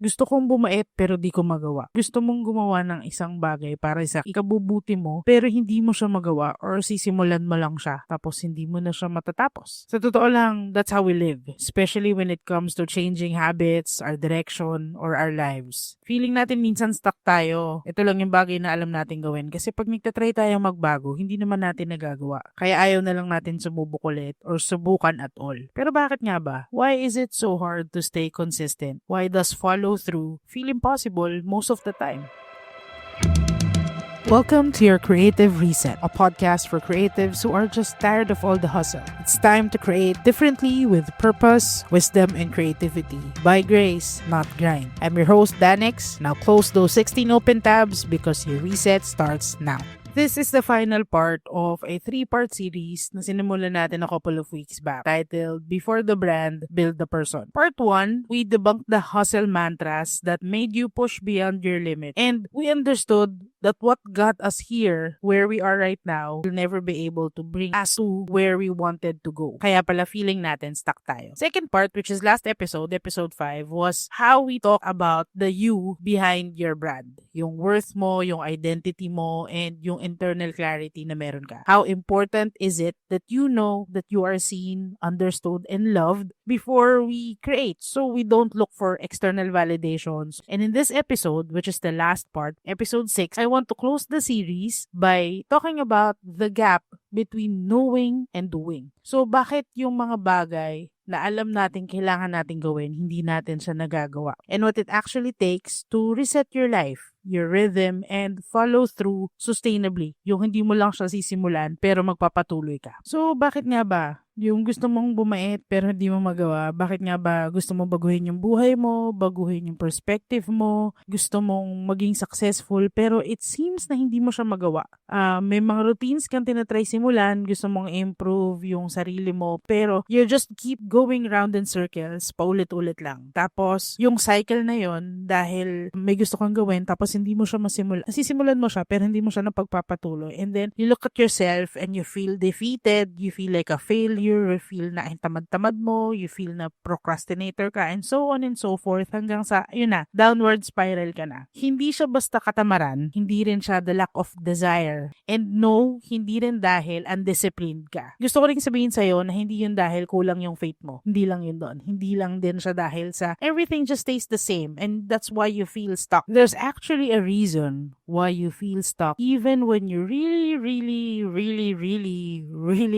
Gusto kong bumait pero di ko magawa. Gusto mong gumawa ng isang bagay para sa ikabubuti mo pero hindi mo siya magawa or sisimulan mo lang siya tapos hindi mo na siya matatapos. Sa totoo lang, that's how we live. Especially when it comes to changing habits, our direction, or our lives. Feeling natin minsan stuck tayo. Ito lang yung bagay na alam natin gawin kasi pag nagtatry tayong magbago, hindi naman natin nagagawa. Kaya ayaw na lang natin sumubok ulit or subukan at all. Pero bakit nga ba? Why is it so hard to stay consistent? Why does follow through feel impossible most of the time? Welcome to your Creative Reset, a podcast for creatives who are just tired of all the hustle. It's time to create differently with purpose, wisdom, and creativity. By grace, not grind. I'm your host, Danex. Now close those 16 open tabs because your reset starts now. This is the final part of a 3-part series na sinimulan natin a couple of weeks back titled Before the Brand, Build the Person. Part 1, we debunked the hustle mantras that made you push beyond your limit. And we understood that what got us here, where we are right now, will never be able to bring us to where we wanted to go. Kaya pala feeling natin stuck tayo. Second part, which is last episode, episode 5, was how we talk about the you behind your brand. Yung worth mo, yung identity mo, and yung internal clarity na meron ka. How important is it that you know that you are seen, understood, and loved before we create so we don't look for external validations. And in this episode, which is the last part, episode 6, I want to close the series by talking about the gap between knowing and doing. So bakit yung mga bagay na alam natin kailangan natin gawin, hindi natin siya nagagawa? And what it actually takes to reset your life, your rhythm, and follow through sustainably. Yung hindi mo lang siya sisimulan pero magpapatuloy ka. So bakit nga ba? Yung gusto mong bumait pero hindi mo magawa, bakit nga ba gusto mong baguhin yung buhay mo, baguhin yung perspective mo, gusto mong maging successful pero it seems na hindi mo siya magawa. May mga routines kang tinatry simulan, gusto mong improve yung sarili mo pero you just keep going round in circles, paulit-ulit lang. Tapos yung cycle na yon dahil may gusto kang gawin tapos hindi mo siya sisimulan mo siya pero hindi mo siya napagpapatuloy. And then you look at yourself and you feel defeated, you feel like a failure, you feel na tamad-tamad mo, you feel na procrastinator ka, and so on and so forth hanggang sa, yun na, downward spiral ka na. Hindi siya basta katamaran, hindi rin siya the lack of desire. And no, hindi rin dahil undisciplined ka. Gusto ko rin sabihin sa'yo na hindi yun dahil kulang yung faith mo. Hindi lang yun doon. Hindi lang din siya dahil sa everything just stays the same and that's why you feel stuck. There's actually a reason why you feel stuck even when you really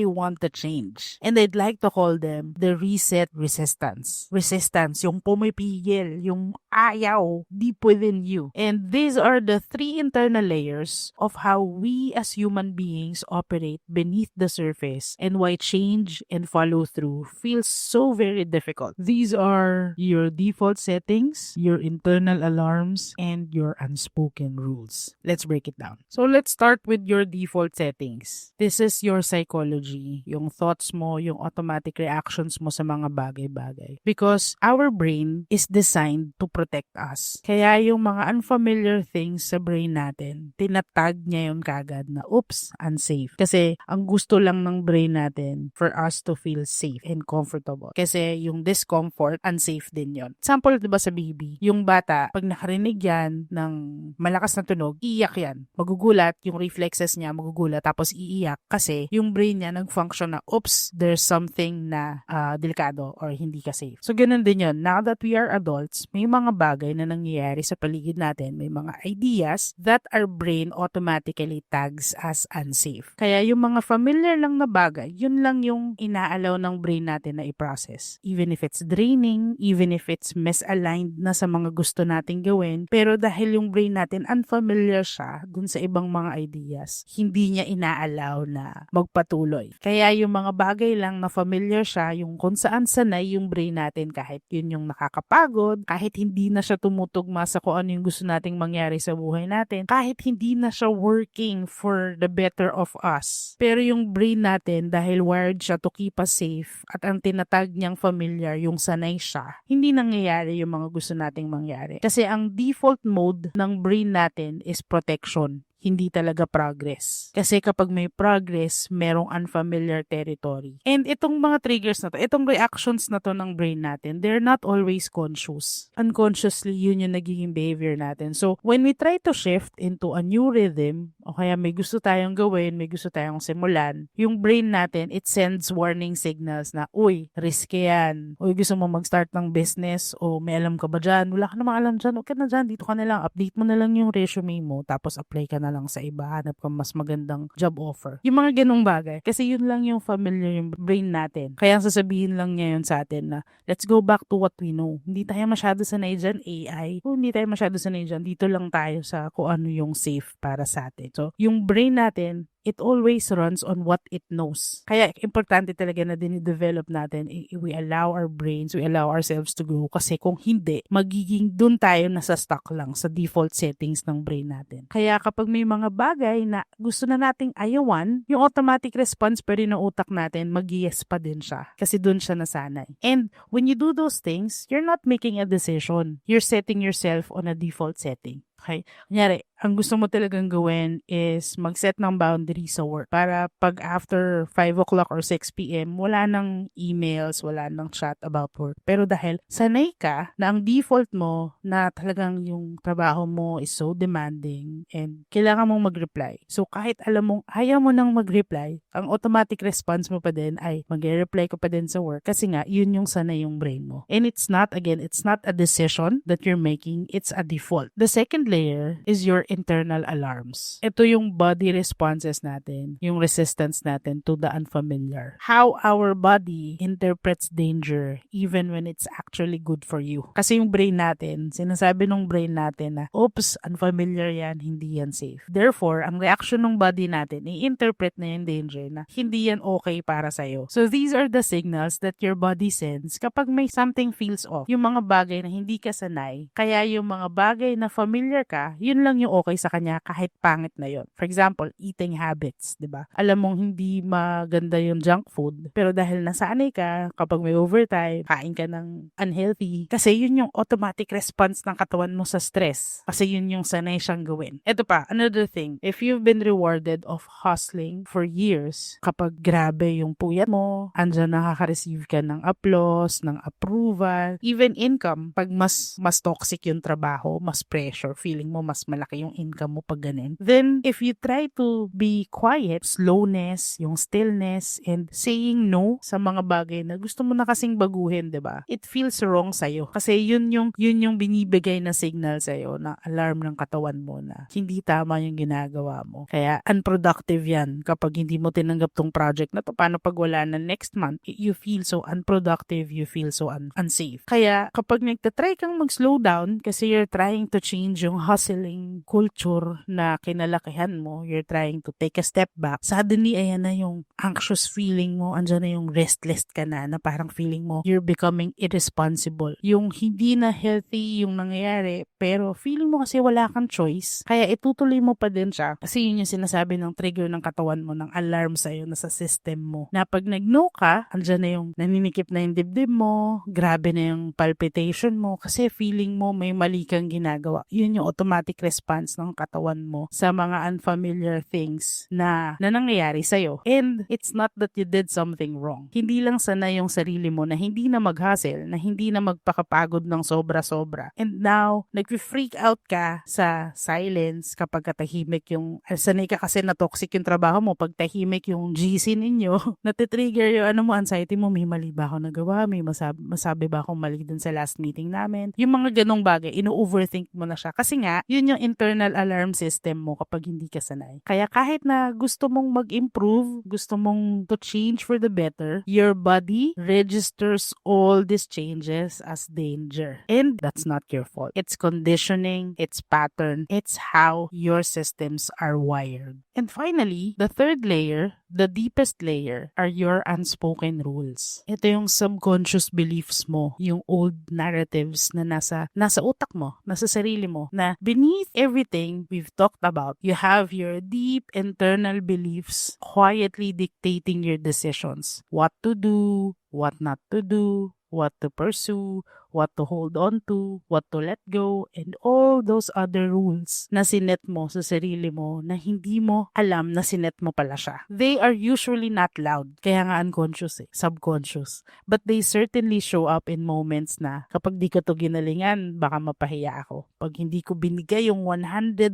want to change. And I'd like to call them the reset resistance. Resistance, yung pumipigil, yung ayaw deep within you. And these are the 3 internal layers of how we as human beings operate beneath the surface and why change and follow through feels so very difficult. These are your default settings, your internal alarms, and your unspoken rules. Let's break it down. So let's start with your default settings. This is your psychology, yung thoughts mo, yung automatic reactions mo sa mga bagay-bagay. Because our brain is designed to protect us. Kaya yung mga unfamiliar things sa brain natin, tinatag niya yun kagad na, oops, unsafe. Kasi ang gusto lang ng brain natin for us to feel safe and comfortable. Kasi yung discomfort, unsafe din yon. Example, diba sa baby, yung bata, pag nakarinig yan ng malakas na tunog, iiyak yan. Magugulat, yung reflexes niya magugulat, tapos iiyak kasi yung brain niya nag-function na, oops, there's something na delikado or hindi ka safe. So, ganun din yun. Now that we are adults, may mga bagay na nangyayari sa paligid natin, may mga ideas that our brain automatically tags as unsafe. Kaya yung mga familiar lang na bagay, yun lang yung inaalaw ng brain natin na i-process. Even if it's draining, even if it's misaligned na sa mga gusto nating gawin, pero dahil yung brain natin unfamiliar siya dun sa ibang mga ideas, hindi niya inaalaw na magpatuloy. Kaya yung mga bagay lang na familiar siya, yung kung saan sanay yung brain natin kahit yun yung nakakapagod, kahit hindi na siya tumutugma sa kung ano yung gusto nating mangyari sa buhay natin, kahit hindi na siya working for the better of us. Pero yung brain natin, dahil wired siya to keep us safe at ang tinatag niyang familiar, yung sanay siya, hindi nangyayari yung mga gusto nating mangyari. Kasi ang default mode ng brain natin is protection. hindi talaga progress. Kasi kapag may progress, merong unfamiliar territory. And itong mga triggers na to, itong reactions na to ng brain natin, they're not always conscious. Unconsciously, yun yung nagiging behavior natin. So, when we try to shift into a new rhythm, o kaya may gusto tayong gawin, may gusto tayong simulan, yung brain natin, it sends warning signals na, uy, risky yan. Uy, gusto mo mag-start ng business, o may alam ka ba dyan? Wala ka namang alam dyan, okay na dyan, dito ka na lang, update mo na lang yung resume mo, tapos apply ka na lang sa iba, hanap ka mas magandang job offer. Yung mga ganong bagay, kasi yun lang yung familiar yung brain natin. Kaya sasabihin lang niya yun sa atin na, let's go back to what we know. Hindi tayo masyado sanay dyan, AI. O hindi tayo masyado sanay dyan, dito lang tayo sa kung ano yung safe para sa atin. So, yung brain natin, it always runs on what it knows. Kaya, importante talaga na dinidevelop natin, we allow our brains, we allow ourselves to grow. Kasi kung hindi, magiging dun tayo nasa stuck lang sa default settings ng brain natin. Kaya kapag may mga bagay na gusto na nating ayawan, yung automatic response pa rin ng utak natin, mag-yes pa din siya. Kasi dun siya nasanay. And when you do those things, you're not making a decision. You're setting yourself on a default setting. Okay? Kunyari, ang gusto mo talagang gawin is mag-set ng boundaries sa work para pag after 5 o'clock or 6 p.m., wala nang emails, wala nang chat about work. Pero dahil sanay ka na ang default mo na talagang yung trabaho mo is so demanding and kailangan mong mag-reply. So kahit alam mong ayaw mo nang mag-reply, ang automatic response mo pa din ay mag-reply ko pa din sa work kasi nga yun yung sanay yung brain mo. And it's not a decision that you're making, it's a default. The second layer is your internal alarms. Ito yung body responses natin, yung resistance natin to the unfamiliar. How our body interprets danger even when it's actually good for you. Kasi yung brain natin, sinasabi ng brain natin na, oops, unfamiliar yan, hindi yan safe. Therefore, ang reaction ng body natin, i-interpret na yung danger na hindi yan okay para sa'yo. So these are the signals that your body sends kapag may something feels off. Yung mga bagay na hindi ka sanay. Kaya yung mga bagay na familiar ka, yun lang yung okay sa kanya kahit pangit na yun. For example, eating habits, di ba? Alam mong hindi maganda yung junk food, pero dahil nasanay ka, kapag may overtime, kain ka ng unhealthy, kasi yun yung automatic response ng katawan mo sa stress. Kasi yun yung sanay siyang gawin. Ito pa, another thing, if you've been rewarded of hustling for years, kapag grabe yung puyat mo, andyan nakaka-receive ka ng applause, ng approval, even income, pag mas toxic yung trabaho, mas pressure, feeling mo mas malaki yung income mo pag ganun. Then, if you try to be quiet, slowness, yung stillness, and saying no sa mga bagay na gusto mo na kasing baguhin, diba? It feels wrong sa'yo. Kasi yun yung binibigay na signal sa'yo, na alarm ng katawan mo na hindi tama yung ginagawa mo. Kaya, unproductive yan kapag hindi mo tinanggap tong project na to. Paano pag wala na next month? You feel so unproductive, you feel so unsafe. Kaya, kapag nagtatry kang mag-slow down kasi you're trying to change yung hustling culture na kinalakihan mo, you're trying to take a step back, suddenly, ayan na yung anxious feeling mo, andyan na yung restless ka na parang feeling mo, you're becoming irresponsible. Yung hindi na healthy yung nangyayari, pero feeling mo kasi wala kang choice, kaya itutuloy mo pa din siya. Kasi yun yung sinasabi ng trigger ng katawan mo, ng alarm sa'yo na sa system mo, na pag nag-no ka, andyan na yung naninikip na yung dibdib mo, grabe na yung palpitation mo, kasi feeling mo may mali kang ginagawa. Yun yung automatic response ng katawan mo sa mga unfamiliar things na nangyayari sa'yo. And it's not that you did something wrong. Hindi lang sanay yung sarili mo na hindi na mag-hustle, na hindi na magpakapagod ng sobra-sobra. And now, nag-freak out ka sa silence kapag katahimik yung, sanay ka kasi na toxic yung trabaho mo, pag tahimik yung GC ninyo, natitrigger yung anxiety mo, may mali ba ako nagawa? May masabi ba akong mali dun sa last meeting namin? Yung mga ganong bagay, ino-overthink mo na siya. Kasi nga, yun yung internal alarm system mo kapag hindi ka sanay. Kaya kahit na gusto mong mag-improve, gusto mong to change for the better, your body registers all these changes as danger. And that's not your fault. It's conditioning, it's pattern, it's how your systems are wired. And finally, the third layer, the deepest layer, are your unspoken rules. Ito yung subconscious beliefs mo, yung old narratives na nasa utak mo, nasa sarili mo, na beneath everything we've talked about, you have your deep internal beliefs quietly dictating your decisions. What to do, what not to do, what to pursue, what to hold on to, what to let go, and all those other rules na sinet mo sa sarili mo na hindi mo alam na sinet mo pala siya. They are usually not loud, kaya nga unconscious subconscious. But they certainly show up in moments na kapag di ko to ginalingan, baka mapahiya ako. Pag hindi ko binigay yung 101%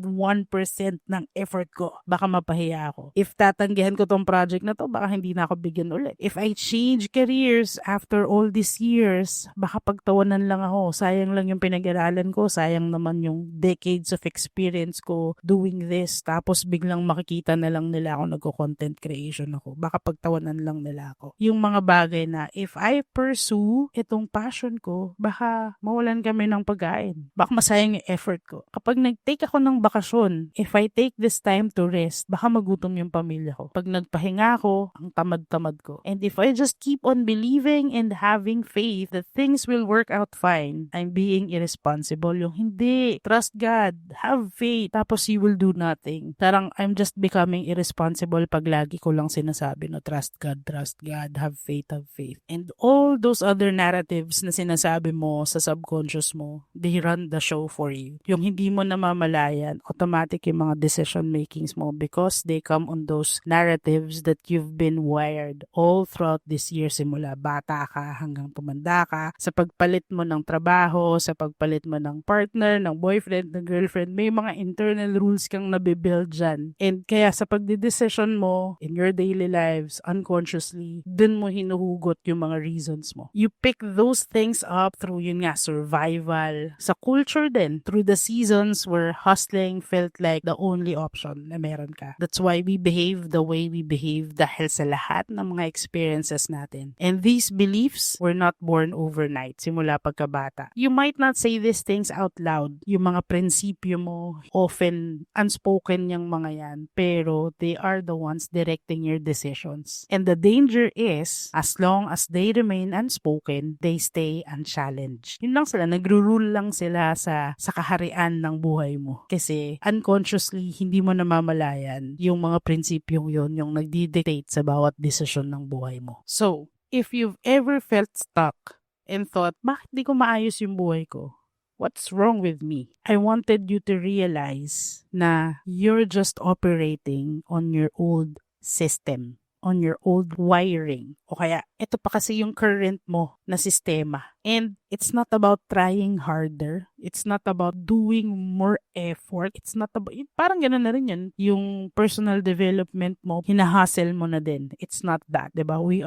ng effort ko, baka mapahiya ako. If tatanggihan ko tong project na to, baka hindi na ako bigyan ulit. If I change careers after all these years, baka pagtawanan lang ako. Sayang lang yung pinag-aralan ko, sayang naman yung decades of experience ko doing this. Tapos biglang makikita na lang nila ako nagko-content creation ako. Baka pagtawanan lang nila ako. Yung mga bagay na if I pursue itong passion ko, baka mawalan kami ng pagkain. Baka masayang yung effort ko. Kapag nag-take ako ng bakasyon, if I take this time to rest, baka magutom yung pamilya ko. Pag nagpahinga ako, ang tamad-tamad ko. And if I just keep on believing and having faith that things will work out fine, I'm being irresponsible. Yung hindi. Trust God. Have faith. Tapos you will do nothing. Tarang I'm just becoming irresponsible pag lagi ko lang sinasabi no, trust God, have faith, have faith. And all those other narratives na sinasabi mo sa subconscious mo, they run the show for you. Yung hindi mo namamalayan, automatic yung mga decision makings mo because they come on those narratives that you've been wired all throughout this year simula bata ka hanggang tumanda ka. Sa pagpalit mo ng trabaho, sa pagpalit mo ng partner, ng boyfriend, ng girlfriend, may mga internal rules kang nabibuild dyan. And kaya sa pagdidesisyon mo in your daily lives, unconsciously, dun mo hinuhugot yung mga reasons mo. You pick those things up through yun nga, survival. Sa culture din, through the seasons where hustling felt like the only option na meron ka. That's why we behave the way we behave dahil sa lahat ng mga experiences natin. And these beliefs were not born overnight, simula pagkabata. You might not say these things out loud. Yung mga prinsipyo mo, often unspoken yung mga yan, pero they are the ones directing your decisions. And the danger is, as long as they remain unspoken, they stay unchallenged. Yun lang sila, nagro-rule lang sila sa kaharian ng buhay mo. Kasi unconsciously, hindi mo namamalayan yung mga prinsipyong yun, yung nagdi-dictate sa bawat desisyon ng buhay mo. So, if you've ever felt stuck and thought, bakit di ko maayos yung buhay ko? What's wrong with me? I wanted you to realize na you're just operating on your old system, on your old wiring. O kaya, ito pa kasi yung current mo na sistema. And it's not about trying harder. It's not about doing more effort. It's not about, parang gano'n na rin yun. Yung personal development mo, hinahustle mo na din. It's not that, diba? We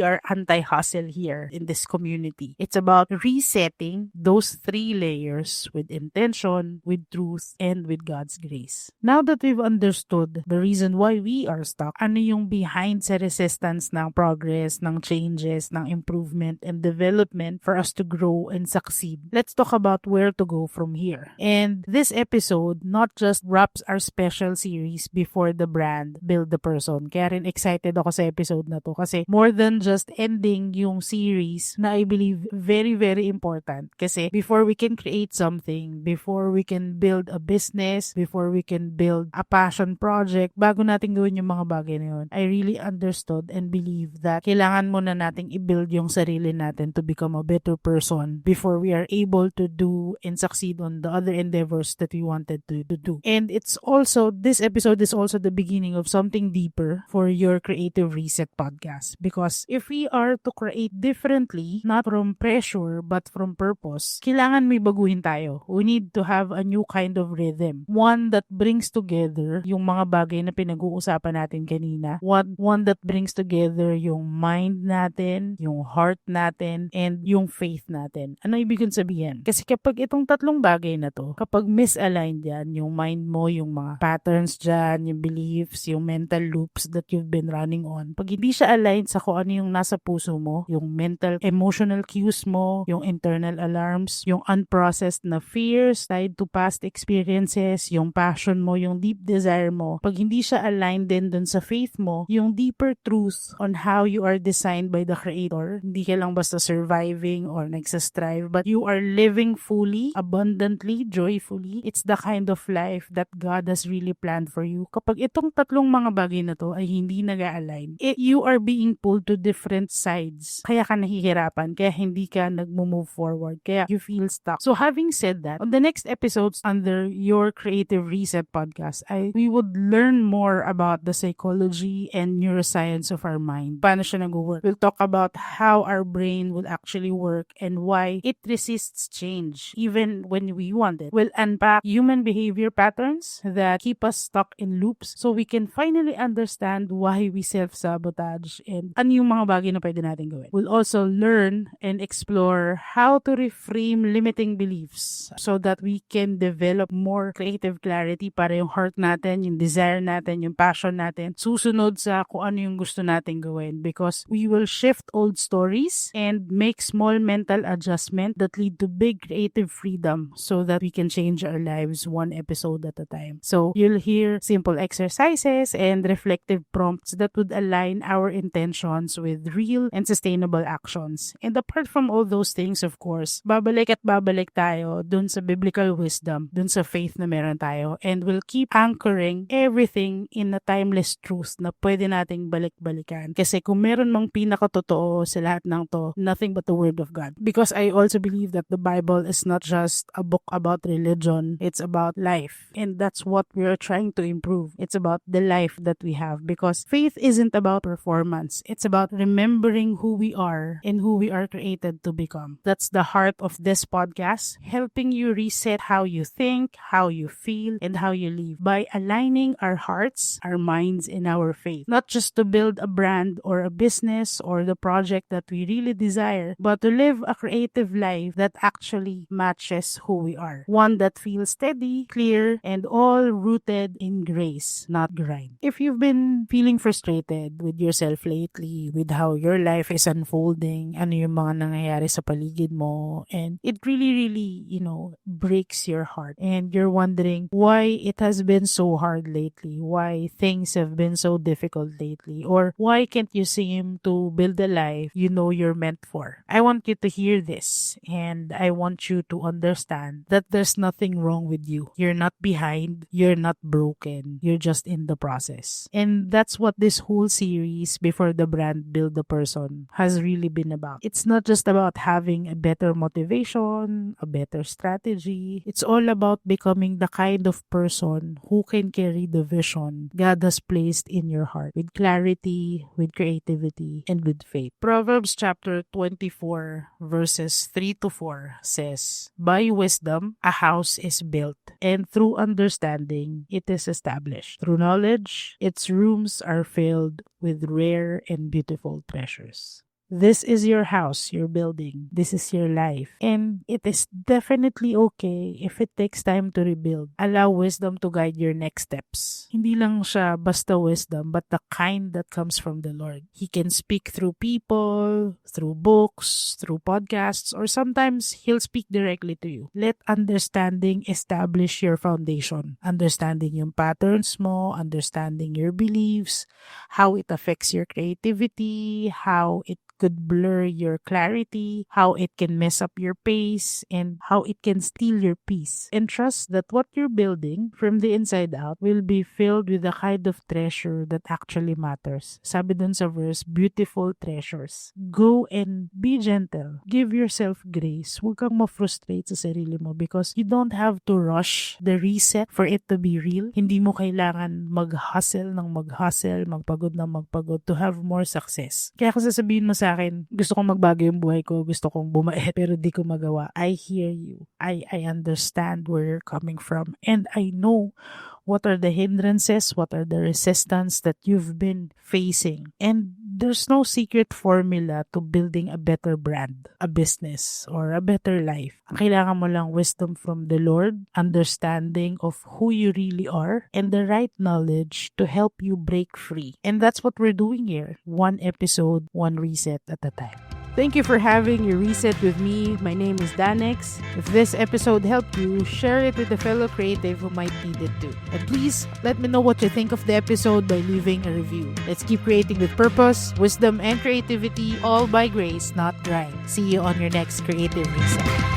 are anti-hustle here in this community. It's about resetting those 3 layers with intention, with truth, and with God's grace. Now that we've understood the reason why we are stuck, ano yung behind sa resistance ng progress, ng changes, ng improvement, and development for us to grow and succeed, let's talk about where to go from here. And this episode not just wraps our special series before the brand build the person. Kaya rin excited ako sa episode na to kasi more than just ending yung series na I believe very, very important. Kasi before we can create something, before we can build a business, before we can build a passion project, bago natin gawin yung mga bagay na yun, I really understood and believe that kailangan muna nating i-build yung sarili natin to become a better person before we are able to do and succeed on the other endeavors that we wanted to do. And it's also, this episode is also the beginning of something deeper for your Creative Reset podcast. Because if we are to create differently, not from pressure but from purpose, kailangan may baguhin tayo. We need to have a new kind of rhythm. One that brings together yung mga bagay na pinag-uusapan natin kanina. One that brings together yung mind natin, yung heart natin, and yung faith natin. Ano ibig sabihin? Kasi kapag itong tatlong bagay na to, kapag misaligned yan, yung mind mo, yung mga patterns dyan, yung beliefs, yung mental loops that you've been running on, pag hindi siya aligned sa kung ano yung nasa puso mo, yung mental, emotional cues mo, yung internal alarms, yung unprocessed na fears tied to past experiences, yung passion mo, yung deep desire mo, pag hindi siya aligned din dun sa faith mo, yung deeper truth on how you are designed by the Creator, hindi ka lang basta surviving or nagsastrive, but you are living fully, abundantly, joyfully. It's the kind of life that God has really planned for you. Kapag itong tatlong mga bagay na to ay hindi nag-a-align, you are being pulled to different sides. Kaya ka nahihirapan, kaya hindi ka nag-move forward, kaya you feel stuck. So having said that, on the next episodes under your Creative Reset podcast, we would learn more about the psychology and neuroscience of our mind. Paano siya nag-work? We'll talk about how our brain will actually work and why it resists change even when we want it. We'll unpack human behavior patterns that keep us stuck in loops so we can finally understand why we self-sabotage and ano yung mga bagay na pwede natin gawin. We'll also learn and explore how to reframe limiting beliefs so that we can develop more creative clarity para yung heart natin, yung desire natin, yung passion natin, susunod sa kung ano yung gusto natin gawin, because we will shift old stories and make small mental adjustment that lead to big creative freedom so that we can change our lives one episode at a time. So you'll hear simple exercises and reflective prompts that would align our intentions with real and sustainable actions. And apart from all those things, of course, babalik at babalik tayo dun sa biblical wisdom, dun sa faith na meron tayo, and we'll keep anchoring everything in a timeless truth na pwede nating balik-balikan. Kasi kung meron mang pinakatotoo sa lahat ng to, nothing but the Word of God. Because I also believe that the Bible is not just a book about religion, it's about life. And that's what we are trying to improve. It's about the life that we have. Because faith isn't about performance. It's about remembering who we are and who we are created to become. That's the heart of this podcast, helping you reset how you think, how you feel, and how you live by aligning our hearts, our minds, and our faith. Not just to build a brand or a business or the project that we really desire, but to live a creative life that actually matches who we are. One that feels steady, clear, and all rooted in grace, not grind. If you've been feeling frustrated with yourself lately, with how your life is unfolding, ano yung mga nangyayari sa paligid mo, and it really, breaks your heart, and you're wondering why it has been so hard lately, why things have been so difficult lately, or why can't you seem to build a life you know you're meant for. I want you to hear this, and I want you to understand that there's nothing wrong with you. You're not behind, you're not broken, you're just in the process. And that's what this whole series, Before the Brand Build the Person, has really been about. It's not just about having a better motivation, a better strategy. It's all about becoming the kind of person who can carry the vision God has placed in your heart with clarity, with creativity, and with faith. Proverbs chapter 24 verses 3 to 4 says, "By wisdom a house is built, and through understanding it is established. Through knowledge its rooms are filled with rare and beautiful treasures." This is your house, your building. This is your life. And it is definitely okay if it takes time to rebuild. Allow wisdom to guide your next steps. Hindi lang siya basta wisdom, but the kind that comes from the Lord. He can speak through people, through books, through podcasts, or sometimes He'll speak directly to you. Let understanding establish your foundation. Understanding yung patterns mo, understanding your beliefs, how it affects your creativity, how it could blur your clarity, how it can mess up your pace, and how it can steal your peace. And trust that what you're building from the inside out will be filled with the kind of treasure that actually matters. Sabi dun sa verse, beautiful treasures. Go and be gentle. Give yourself grace. Huwag kang ma-frustrate sa sarili mo because you don't have to rush the reset for it to be real. Hindi mo kailangan mag-hustle, magpagod ng magpagod to have more success. Kaya kung sasabihin mo sa akin, gusto kong magbago yung buhay ko, gusto kong bumait, pero di ko magawa. I hear you. I understand where you're coming from. And I know what are the hindrances, what are the resistance that you've been facing. And there's no secret formula to building a better brand, a business, or a better life. Ang kailangan mo lang wisdom from the Lord, understanding of who you really are, and the right knowledge to help you break free. And that's what we're doing here. One episode, one reset at a time. Thank you for having your reset with me. My name is Danex. If this episode helped you, share it with a fellow creative who might need it too. And please let me know what you think of the episode by leaving a review. Let's keep creating with purpose, wisdom, and creativity, all by grace, not grind. See you on your next Creative Reset.